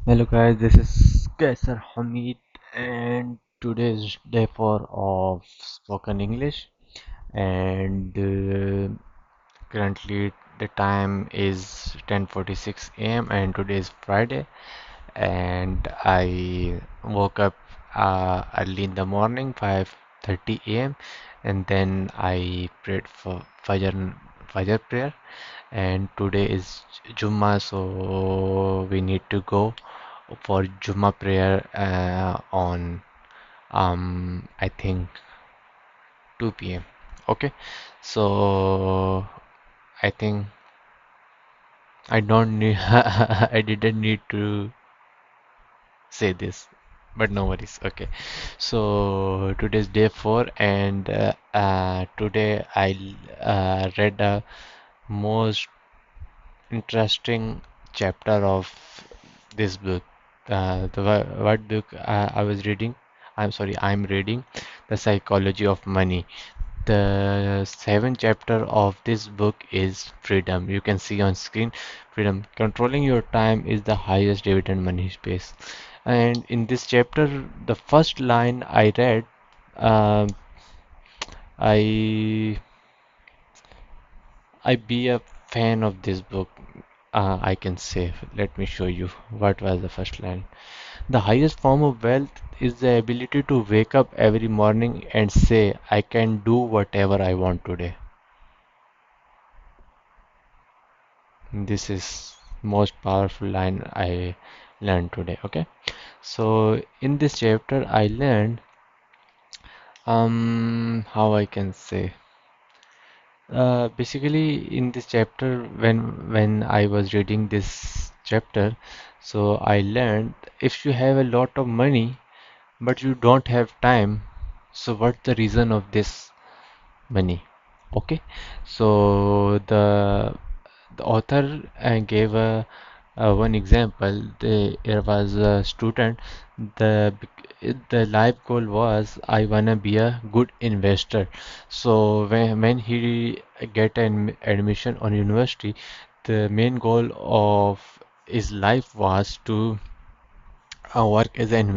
Hello guys, this is Kaisar Hamid and today is day 4 of spoken English and currently the time is 10:46 a.m. and today is Friday and I woke up early in the morning 5:30 a.m. and then I prayed for Fajr prayer and today is Jummah, so we need to go for Jummah prayer on I think 2 p.m. Okay, so I think I don't need I didn't need to say this, but no worries. Okay, so today's day 4 and today I read a most interesting chapter of this book. What book I was reading? I'm sorry, I'm reading The Psychology of Money. The seventh chapter of this book is freedom. You can see on screen freedom. Controlling your time is the highest dividend money space. And in this chapter, the first line I read, um I I be a fan of this book. I can say. Let me show you what was the first line. The highest form of wealth is the ability to wake up every morning and say, I can do whatever I want today. This is most powerful line I learned today. Okay. So in this chapter I learned how I can say basically in this chapter when I was reading this chapter, so I learned if you have a lot of money but you don't have time, so what's the reason of this money? Okay, so the author gave a one example. There was a student. The life goal was I wanna be a good investor. So when he get an admission on university, the main goal of his life was to work as an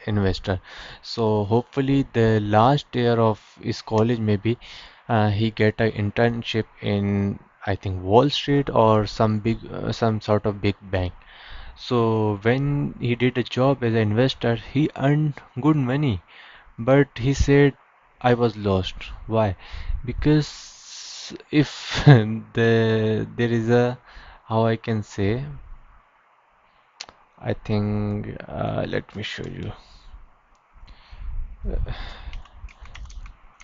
investor. So hopefully the last year of his college maybe he get an internship in I think Wall Street or some sort of big bank. So when he did a job as an investor, he earned good money, but he said I was lost. Why? Because if there is a how I can say I think let me show you.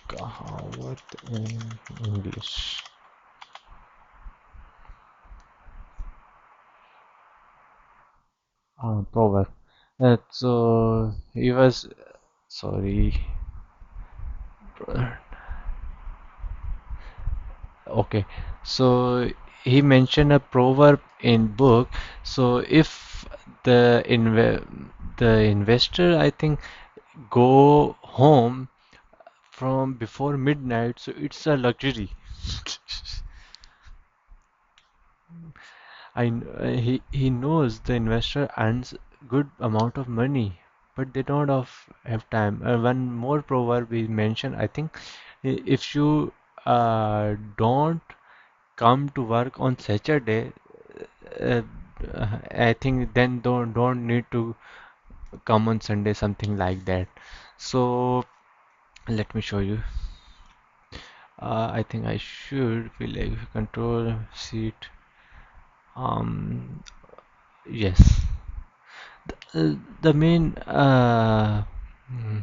Kahavat in English. Proverb. So he was sorry. Okay, so he mentioned a proverb in book. So if the investor, I think, go home from before midnight, so it's a luxury. He knows the investor earns good amount of money, but they don't have time. One more proverb we mentioned, I think, if you don't come to work on Saturday, uh, I think then don't need to come on Sunday, something like that. So let me show you. I think I should be like control seat. Um, yes. The main hmm,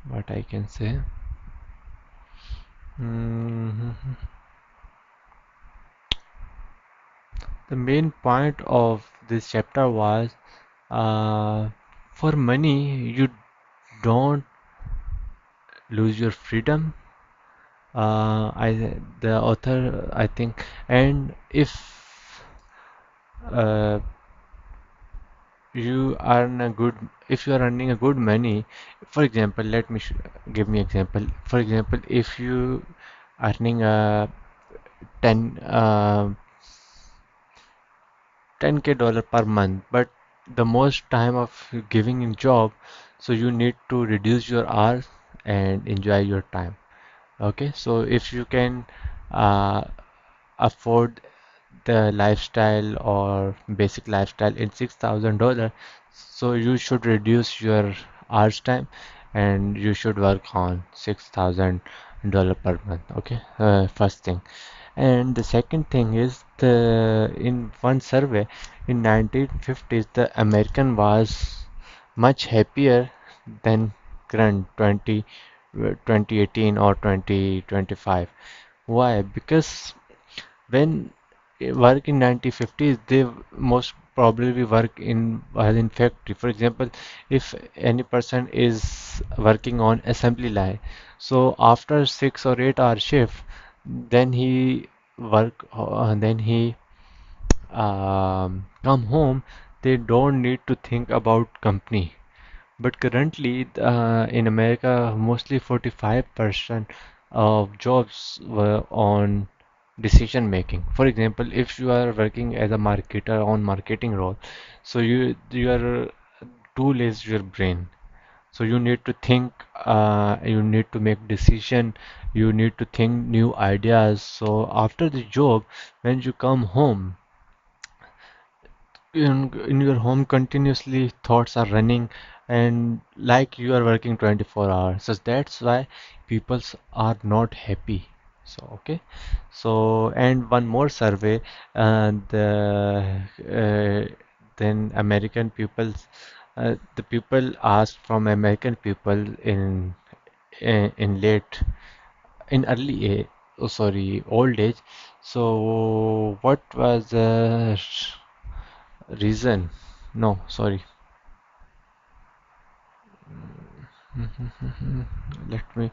what I can say. Mhm. The main point of this chapter was uh, for money you don't lose your freedom. The author I think, and uh, if you are earning a good money, for example, let me give me example. For example, if you earning a 10 10K dollar per month, but the most time of giving in job, so you need to reduce your hours and enjoy your time. Okay, so if you can uh, afford the lifestyle or basic lifestyle in $6,000, so you should reduce your hours time and you should work on $6,000 per month. Okay, first thing. And the second thing is the in one survey in 1950s, the American was much happier than current 2018 or 2025. Why? Because when work in 1950s, they most probably work in while in factory. For example, if any person is working on assembly line, so after 6 or 8 hour shift, then he come home. They don't need to think about company. But currently, in America, mostly 45% of jobs were on decision making. For example, if you are working as a marketer on marketing role, so your tool is your brain. So you need to think, you need to make decision, you need to think new ideas. So after the job, when you come home, in your home continuously thoughts are running and like you are working 24 hours, so that's why people are not happy. So okay, so and one more survey, and then American people, the people asked from American people in late in early age, oh sorry, old age, so what was the reason? No, sorry. Let me.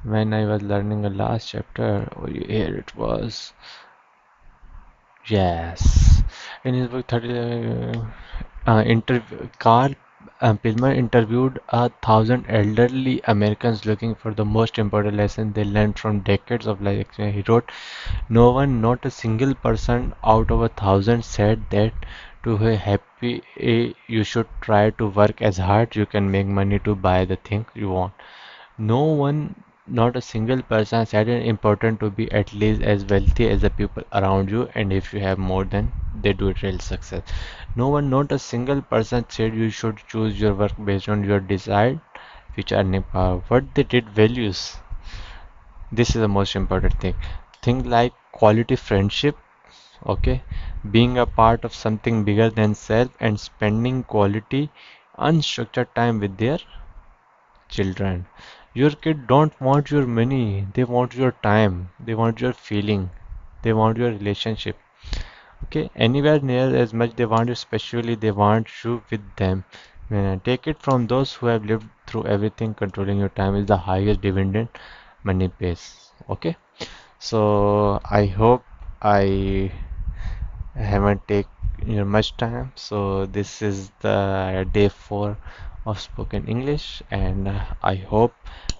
When I was learning the last chapter, oh, here it was. Yes. In his book, 30, Carl Pilmer interviewed 1,000 elderly Americans looking for the most important lesson they learned from decades of life experience. He wrote, "No one, not a single person out of 1,000 said that to be happy, you should try to work as hard you can make money to buy the thing you want. No one, not a single person said it important to be at least as wealthy as the people around you, and if you have more than they do it real success. No one, not a single person said you should choose your work based on your desired future earning power. What they did values. This is the most important thing. Things like quality friendship, okay, being a part of something bigger than self and spending quality unstructured time with their children. Your kid don't want your money, they want your time, they want your feeling, they want your relationship. Okay, anywhere near as much they want you, especially they want you with them. Take it from those who have lived through everything, controlling your time is the highest dividend money pays. Okay, so I hope I haven't taken much time. So this is the day 4 of spoken English, and I hope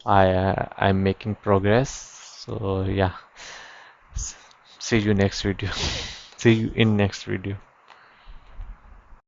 I'm making progress. So yeah, S- see you next video. See you in next video.